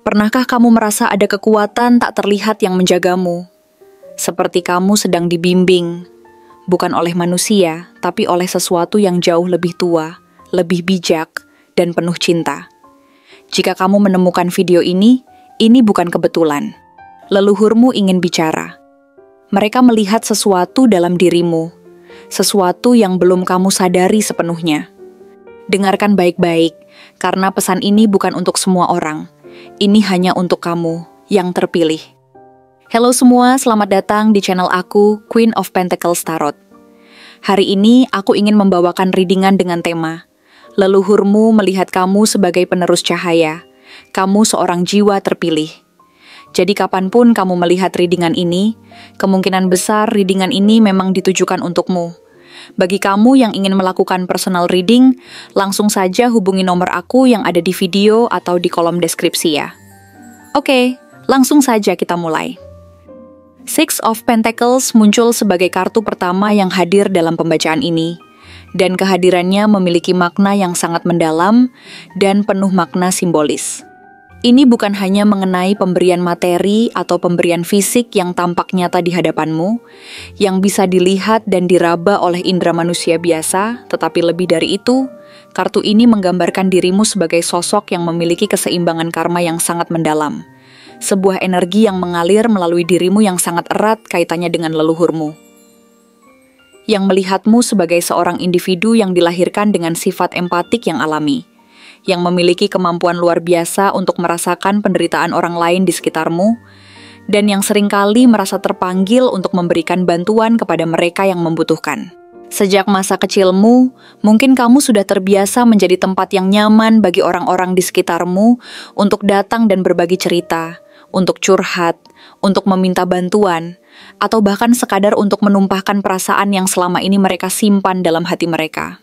Pernahkah kamu merasa ada kekuatan tak terlihat yang menjagamu? Seperti kamu sedang dibimbing, bukan oleh manusia, tapi oleh sesuatu yang jauh lebih tua, lebih bijak, dan penuh cinta. Jika kamu menemukan video ini bukan kebetulan. Leluhurmu ingin bicara. Mereka melihat sesuatu dalam dirimu, sesuatu yang belum kamu sadari sepenuhnya. Dengarkan baik-baik, karena pesan ini bukan untuk semua orang. Ini hanya untuk kamu yang terpilih. Halo semua, selamat datang di channel aku, Queen of Pentacles Tarot. Hari ini aku ingin membawakan readingan dengan tema Leluhurmu melihat kamu sebagai penerus cahaya. Kamu seorang jiwa terpilih. Jadi kapanpun kamu melihat readingan ini, kemungkinan besar readingan ini memang ditujukan untukmu. Bagi kamu yang ingin melakukan personal reading, langsung saja hubungi nomor aku yang ada di video atau di kolom deskripsi ya. Oke, langsung saja kita mulai. Six of Pentacles muncul sebagai kartu pertama yang hadir dalam pembacaan ini, dan kehadirannya memiliki makna yang sangat mendalam dan penuh makna simbolis. Ini bukan hanya mengenai pemberian materi atau pemberian fisik yang tampak nyata di hadapanmu, yang bisa dilihat dan diraba oleh indera manusia biasa, tetapi lebih dari itu, kartu ini menggambarkan dirimu sebagai sosok yang memiliki keseimbangan karma yang sangat mendalam. Sebuah energi yang mengalir melalui dirimu yang sangat erat kaitannya dengan leluhurmu. Yang melihatmu sebagai seorang individu yang dilahirkan dengan sifat empatik yang alami, yang memiliki kemampuan luar biasa untuk merasakan penderitaan orang lain di sekitarmu, dan yang seringkali merasa terpanggil untuk memberikan bantuan kepada mereka yang membutuhkan. Sejak masa kecilmu, mungkin kamu sudah terbiasa menjadi tempat yang nyaman bagi orang-orang di sekitarmu untuk datang dan berbagi cerita, untuk curhat, untuk meminta bantuan, atau bahkan sekadar untuk menumpahkan perasaan yang selama ini mereka simpan dalam hati mereka.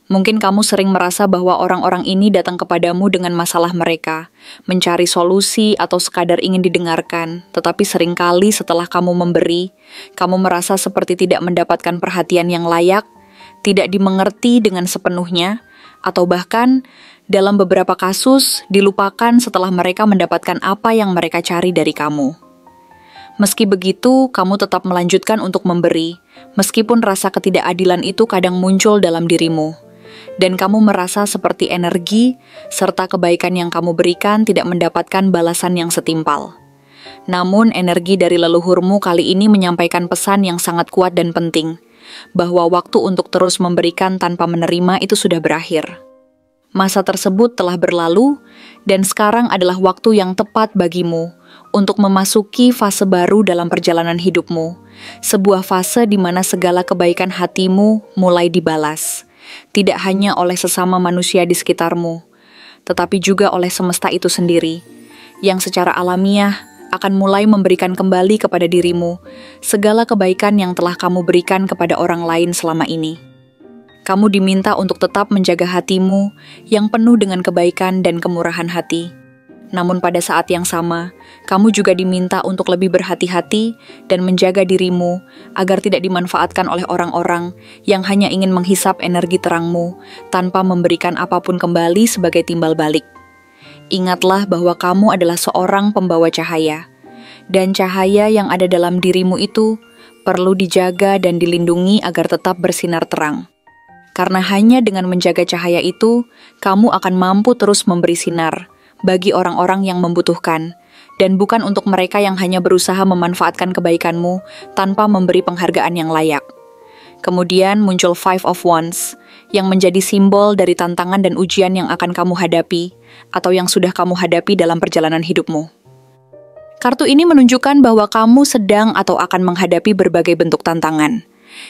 Mungkin kamu sering merasa bahwa orang-orang ini datang kepadamu dengan masalah mereka, mencari solusi atau sekadar ingin didengarkan, tetapi seringkali setelah kamu memberi, kamu merasa seperti tidak mendapatkan perhatian yang layak, tidak dimengerti dengan sepenuhnya, atau bahkan dalam beberapa kasus dilupakan setelah mereka mendapatkan apa yang mereka cari dari kamu. Meski begitu, kamu tetap melanjutkan untuk memberi, meskipun rasa ketidakadilan itu kadang muncul dalam dirimu. Dan kamu merasa seperti energi serta kebaikan yang kamu berikan tidak mendapatkan balasan yang setimpal. Namun energi dari leluhurmu kali ini menyampaikan pesan yang sangat kuat dan penting, bahwa waktu untuk terus memberikan tanpa menerima itu sudah berakhir. Masa tersebut telah berlalu, dan sekarang adalah waktu yang tepat bagimu untuk memasuki fase baru dalam perjalanan hidupmu, sebuah fase di mana segala kebaikan hatimu mulai dibalas. Tidak hanya oleh sesama manusia di sekitarmu, tetapi juga oleh semesta itu sendiri, yang secara alamiah akan mulai memberikan kembali kepada dirimu segala kebaikan yang telah kamu berikan kepada orang lain selama ini. Kamu diminta untuk tetap menjaga hatimu yang penuh dengan kebaikan dan kemurahan hati. Namun pada saat yang sama, kamu juga diminta untuk lebih berhati-hati dan menjaga dirimu agar tidak dimanfaatkan oleh orang-orang yang hanya ingin menghisap energi terangmu tanpa memberikan apapun kembali sebagai timbal balik. Ingatlah bahwa kamu adalah seorang pembawa cahaya, dan cahaya yang ada dalam dirimu itu perlu dijaga dan dilindungi agar tetap bersinar terang. Karena hanya dengan menjaga cahaya itu, kamu akan mampu terus memberi sinar bagi orang-orang yang membutuhkan, dan bukan untuk mereka yang hanya berusaha memanfaatkan kebaikanmu tanpa memberi penghargaan yang layak. Kemudian muncul Five of Wands, yang menjadi simbol dari tantangan dan ujian yang akan kamu hadapi, atau yang sudah kamu hadapi dalam perjalanan hidupmu. Kartu ini menunjukkan bahwa kamu sedang atau akan menghadapi berbagai bentuk tantangan,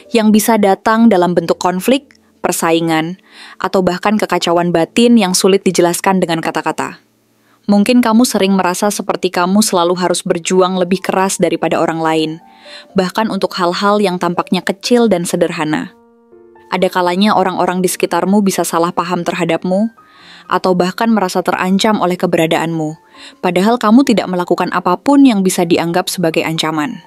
yang bisa datang dalam bentuk konflik, persaingan, atau bahkan kekacauan batin yang sulit dijelaskan dengan kata-kata. Mungkin kamu sering merasa seperti kamu selalu harus berjuang lebih keras daripada orang lain, bahkan untuk hal-hal yang tampaknya kecil dan sederhana. Ada kalanya orang-orang di sekitarmu bisa salah paham terhadapmu, atau bahkan merasa terancam oleh keberadaanmu, padahal kamu tidak melakukan apapun yang bisa dianggap sebagai ancaman.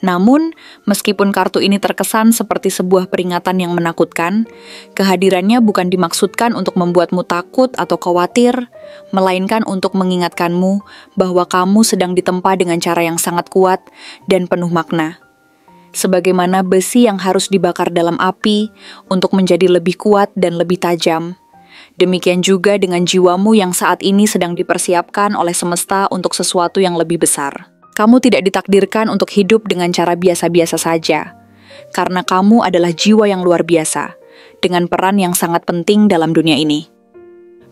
Namun, meskipun kartu ini terkesan seperti sebuah peringatan yang menakutkan, kehadirannya bukan dimaksudkan untuk membuatmu takut atau khawatir, melainkan untuk mengingatkanmu bahwa kamu sedang ditempa dengan cara yang sangat kuat dan penuh makna. Sebagaimana besi yang harus dibakar dalam api untuk menjadi lebih kuat dan lebih tajam, demikian juga dengan jiwamu yang saat ini sedang dipersiapkan oleh semesta untuk sesuatu yang lebih besar. Kamu tidak ditakdirkan untuk hidup dengan cara biasa-biasa saja, karena kamu adalah jiwa yang luar biasa, dengan peran yang sangat penting dalam dunia ini.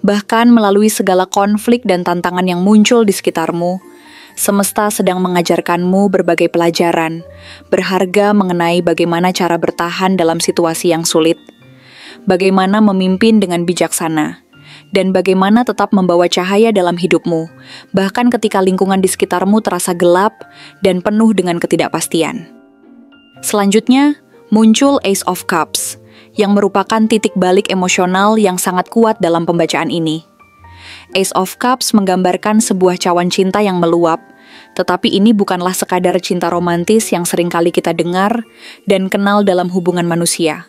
Bahkan melalui segala konflik dan tantangan yang muncul di sekitarmu, semesta sedang mengajarkanmu berbagai pelajaran, berharga mengenai bagaimana cara bertahan dalam situasi yang sulit, bagaimana memimpin dengan bijaksana, dan bagaimana tetap membawa cahaya dalam hidupmu, bahkan ketika lingkungan di sekitarmu terasa gelap dan penuh dengan ketidakpastian. Selanjutnya, muncul Ace of Cups, yang merupakan titik balik emosional yang sangat kuat dalam pembacaan ini. Ace of Cups menggambarkan sebuah cawan cinta yang meluap, tetapi ini bukanlah sekadar cinta romantis yang seringkali kita dengar dan kenal dalam hubungan manusia.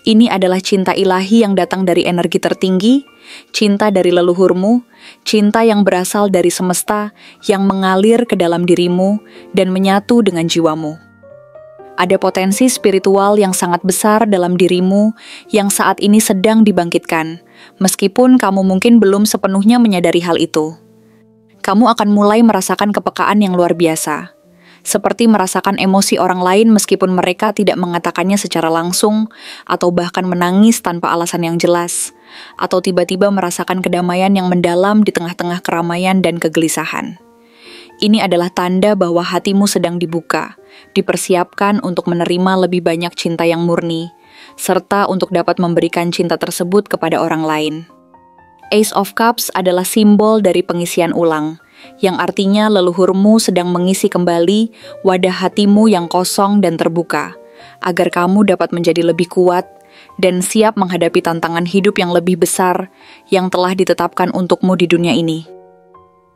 Ini adalah cinta ilahi yang datang dari energi tertinggi, cinta dari leluhurmu, cinta yang berasal dari semesta yang mengalir ke dalam dirimu dan menyatu dengan jiwamu. Ada potensi spiritual yang sangat besar dalam dirimu yang saat ini sedang dibangkitkan, meskipun kamu mungkin belum sepenuhnya menyadari hal itu. Kamu akan mulai merasakan kepekaan yang luar biasa, seperti merasakan emosi orang lain meskipun mereka tidak mengatakannya secara langsung, atau bahkan menangis tanpa alasan yang jelas, atau tiba-tiba merasakan kedamaian yang mendalam di tengah-tengah keramaian dan kegelisahan. Ini adalah tanda bahwa hatimu sedang dibuka, dipersiapkan untuk menerima lebih banyak cinta yang murni, serta untuk dapat memberikan cinta tersebut kepada orang lain. Ace of Cups adalah simbol dari pengisian ulang, yang artinya leluhurmu sedang mengisi kembali wadah hatimu yang kosong dan terbuka, agar kamu dapat menjadi lebih kuat dan siap menghadapi tantangan hidup yang lebih besar yang telah ditetapkan untukmu di dunia ini.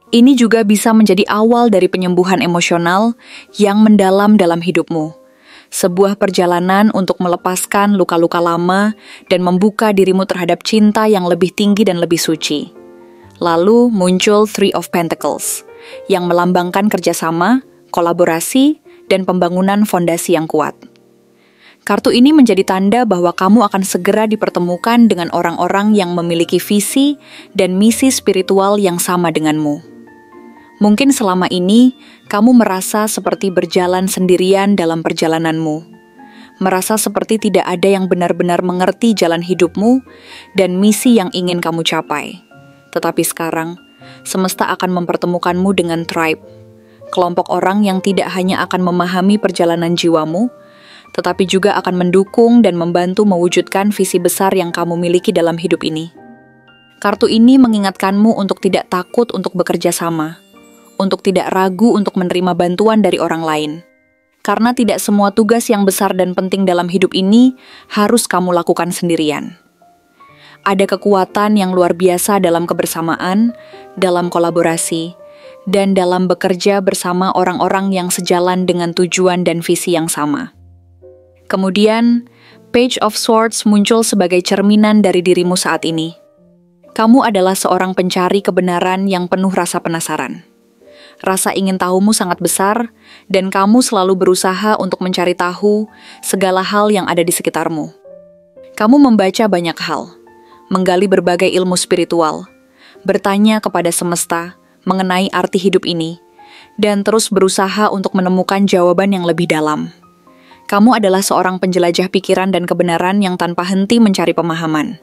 Ini juga bisa menjadi awal dari penyembuhan emosional yang mendalam dalam hidupmu, sebuah perjalanan untuk melepaskan luka-luka lama dan membuka dirimu terhadap cinta yang lebih tinggi dan lebih suci. Lalu muncul Three of Pentacles, yang melambangkan kerjasama, kolaborasi, dan pembangunan fondasi yang kuat. Kartu ini menjadi tanda bahwa kamu akan segera dipertemukan dengan orang-orang yang memiliki visi dan misi spiritual yang sama denganmu. Mungkin selama ini, kamu merasa seperti berjalan sendirian dalam perjalananmu, merasa seperti tidak ada yang benar-benar mengerti jalan hidupmu dan misi yang ingin kamu capai. Tetapi sekarang, semesta akan mempertemukanmu dengan tribe, kelompok orang yang tidak hanya akan memahami perjalanan jiwamu, tetapi juga akan mendukung dan membantu mewujudkan visi besar yang kamu miliki dalam hidup ini. Kartu ini mengingatkanmu untuk tidak takut untuk bekerja sama, untuk tidak ragu untuk menerima bantuan dari orang lain. Karena tidak semua tugas yang besar dan penting dalam hidup ini harus kamu lakukan sendirian. Ada kekuatan yang luar biasa dalam kebersamaan, dalam kolaborasi, dan dalam bekerja bersama orang-orang yang sejalan dengan tujuan dan visi yang sama. Kemudian, Page of Swords muncul sebagai cerminan dari dirimu saat ini. Kamu adalah seorang pencari kebenaran yang penuh rasa penasaran. Rasa ingin tahumu sangat besar, dan kamu selalu berusaha untuk mencari tahu segala hal yang ada di sekitarmu. Kamu membaca banyak hal, menggali berbagai ilmu spiritual, bertanya kepada semesta mengenai arti hidup ini, dan terus berusaha untuk menemukan jawaban yang lebih dalam. Kamu adalah seorang penjelajah pikiran dan kebenaran yang tanpa henti mencari pemahaman.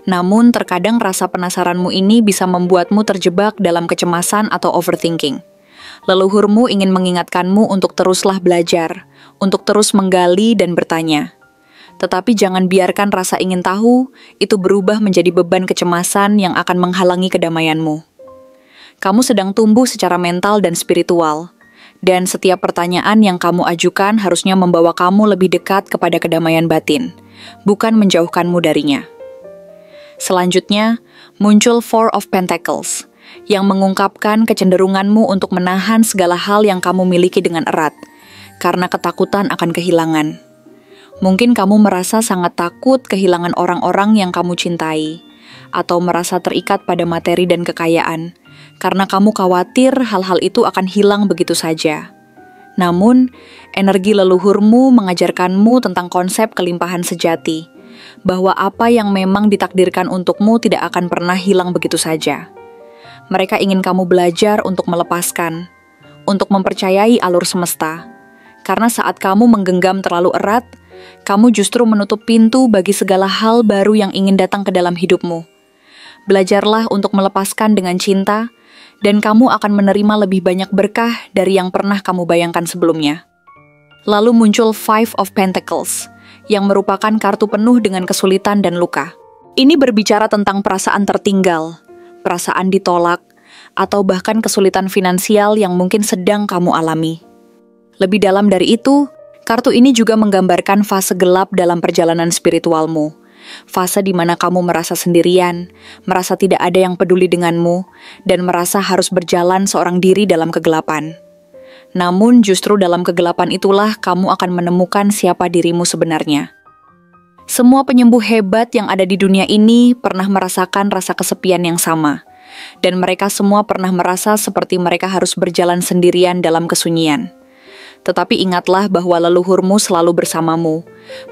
Namun, terkadang rasa penasaranmu ini bisa membuatmu terjebak dalam kecemasan atau overthinking. Leluhurmu ingin mengingatkanmu untuk teruslah belajar, untuk terus menggali dan bertanya. Tetapi jangan biarkan rasa ingin tahu itu berubah menjadi beban kecemasan yang akan menghalangi kedamaianmu. Kamu sedang tumbuh secara mental dan spiritual, dan setiap pertanyaan yang kamu ajukan harusnya membawa kamu lebih dekat kepada kedamaian batin, bukan menjauhkanmu darinya. Selanjutnya, muncul Four of Pentacles, yang mengungkapkan kecenderunganmu untuk menahan segala hal yang kamu miliki dengan erat, karena ketakutan akan kehilangan. Mungkin kamu merasa sangat takut kehilangan orang-orang yang kamu cintai, atau merasa terikat pada materi dan kekayaan, karena kamu khawatir hal-hal itu akan hilang begitu saja. Namun, energi leluhurmu mengajarkanmu tentang konsep kelimpahan sejati, bahwa apa yang memang ditakdirkan untukmu tidak akan pernah hilang begitu saja. Mereka ingin kamu belajar untuk melepaskan, untuk mempercayai alur semesta, karena saat kamu menggenggam terlalu erat, kamu justru menutup pintu bagi segala hal baru yang ingin datang ke dalam hidupmu. Belajarlah untuk melepaskan dengan cinta, dan kamu akan menerima lebih banyak berkah dari yang pernah kamu bayangkan sebelumnya. Lalu muncul Five of Pentacles, yang merupakan kartu penuh dengan kesulitan dan luka. Ini berbicara tentang perasaan tertinggal, perasaan ditolak, atau bahkan kesulitan finansial yang mungkin sedang kamu alami. Lebih dalam dari itu, kartu ini juga menggambarkan fase gelap dalam perjalanan spiritualmu. Fase di mana kamu merasa sendirian, merasa tidak ada yang peduli denganmu, dan merasa harus berjalan seorang diri dalam kegelapan. Namun justru dalam kegelapan itulah kamu akan menemukan siapa dirimu sebenarnya. Semua penyembuh hebat yang ada di dunia ini pernah merasakan rasa kesepian yang sama, dan mereka semua pernah merasa seperti mereka harus berjalan sendirian dalam kesunyian. Tetapi ingatlah bahwa leluhurmu selalu bersamamu,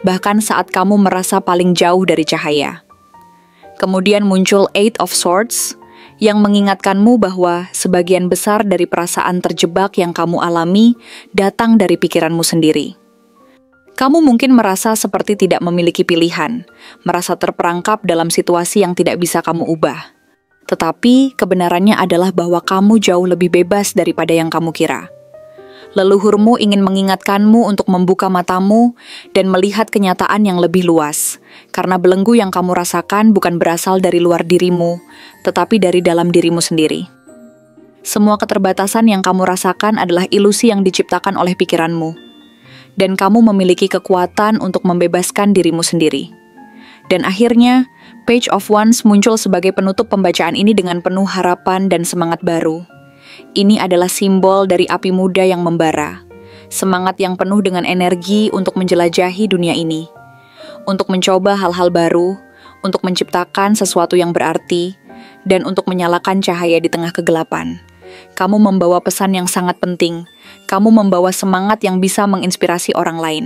bahkan saat kamu merasa paling jauh dari cahaya. Kemudian muncul Eight of Swords, yang mengingatkanmu bahwa sebagian besar dari perasaan terjebak yang kamu alami datang dari pikiranmu sendiri. Kamu mungkin merasa seperti tidak memiliki pilihan, merasa terperangkap dalam situasi yang tidak bisa kamu ubah. Tetapi kebenarannya adalah bahwa kamu jauh lebih bebas daripada yang kamu kira. Leluhurmu ingin mengingatkanmu untuk membuka matamu dan melihat kenyataan yang lebih luas, karena belenggu yang kamu rasakan bukan berasal dari luar dirimu, tetapi dari dalam dirimu sendiri. Semua keterbatasan yang kamu rasakan adalah ilusi yang diciptakan oleh pikiranmu, dan kamu memiliki kekuatan untuk membebaskan dirimu sendiri. Dan akhirnya, Page of Wands muncul sebagai penutup pembacaan ini dengan penuh harapan dan semangat baru. Ini adalah simbol dari api muda yang membara, semangat yang penuh dengan energi untuk menjelajahi dunia ini, untuk mencoba hal-hal baru, untuk menciptakan sesuatu yang berarti, dan untuk menyalakan cahaya di tengah kegelapan. Kamu membawa pesan yang sangat penting, kamu membawa semangat yang bisa menginspirasi orang lain.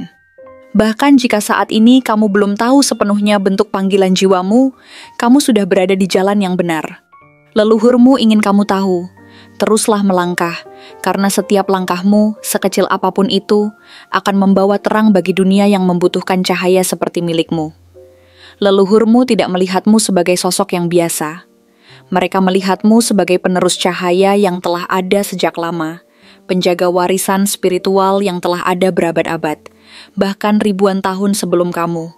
Bahkan jika saat ini kamu belum tahu sepenuhnya bentuk panggilan jiwamu, kamu sudah berada di jalan yang benar. Leluhurmu ingin kamu tahu, teruslah melangkah, karena setiap langkahmu, sekecil apapun itu, akan membawa terang bagi dunia yang membutuhkan cahaya seperti milikmu. Leluhurmu tidak melihatmu sebagai sosok yang biasa. Mereka melihatmu sebagai penerus cahaya yang telah ada sejak lama, penjaga warisan spiritual yang telah ada berabad-abad, bahkan ribuan tahun sebelum kamu.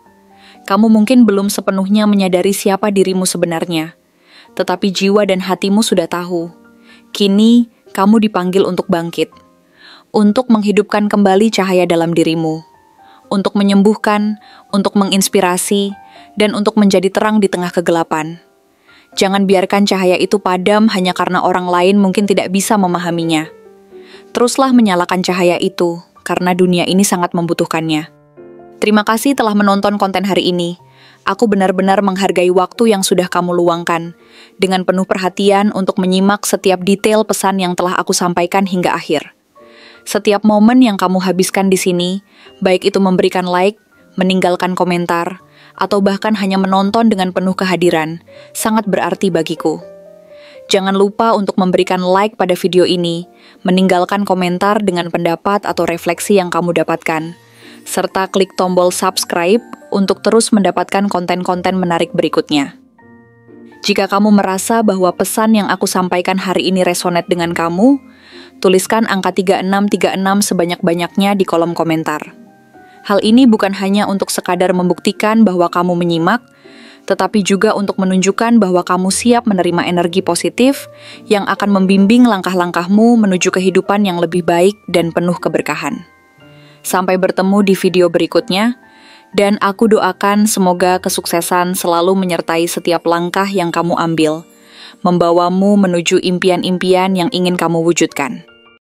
Kamu mungkin belum sepenuhnya menyadari siapa dirimu sebenarnya, tetapi jiwa dan hatimu sudah tahu. Kini, kamu dipanggil untuk bangkit, untuk menghidupkan kembali cahaya dalam dirimu, untuk menyembuhkan, untuk menginspirasi, dan untuk menjadi terang di tengah kegelapan. Jangan biarkan cahaya itu padam hanya karena orang lain mungkin tidak bisa memahaminya. Teruslah menyalakan cahaya itu, karena dunia ini sangat membutuhkannya. Terima kasih telah menonton konten hari ini. Aku benar-benar menghargai waktu yang sudah kamu luangkan, dengan penuh perhatian untuk menyimak setiap detail pesan yang telah aku sampaikan hingga akhir. Setiap momen yang kamu habiskan di sini, baik itu memberikan like, meninggalkan komentar, atau bahkan hanya menonton dengan penuh kehadiran, sangat berarti bagiku. Jangan lupa untuk memberikan like pada video ini, meninggalkan komentar dengan pendapat atau refleksi yang kamu dapatkan, serta klik tombol subscribe untuk terus mendapatkan konten-konten menarik berikutnya. Jika kamu merasa bahwa pesan yang aku sampaikan hari ini resonate dengan kamu, tuliskan angka 3636 sebanyak-banyaknya di kolom komentar. Hal ini bukan hanya untuk sekadar membuktikan bahwa kamu menyimak, tetapi juga untuk menunjukkan bahwa kamu siap menerima energi positif yang akan membimbing langkah-langkahmu menuju kehidupan yang lebih baik dan penuh keberkahan. Sampai bertemu di video berikutnya, dan aku doakan semoga kesuksesan selalu menyertai setiap langkah yang kamu ambil, membawamu menuju impian-impian yang ingin kamu wujudkan.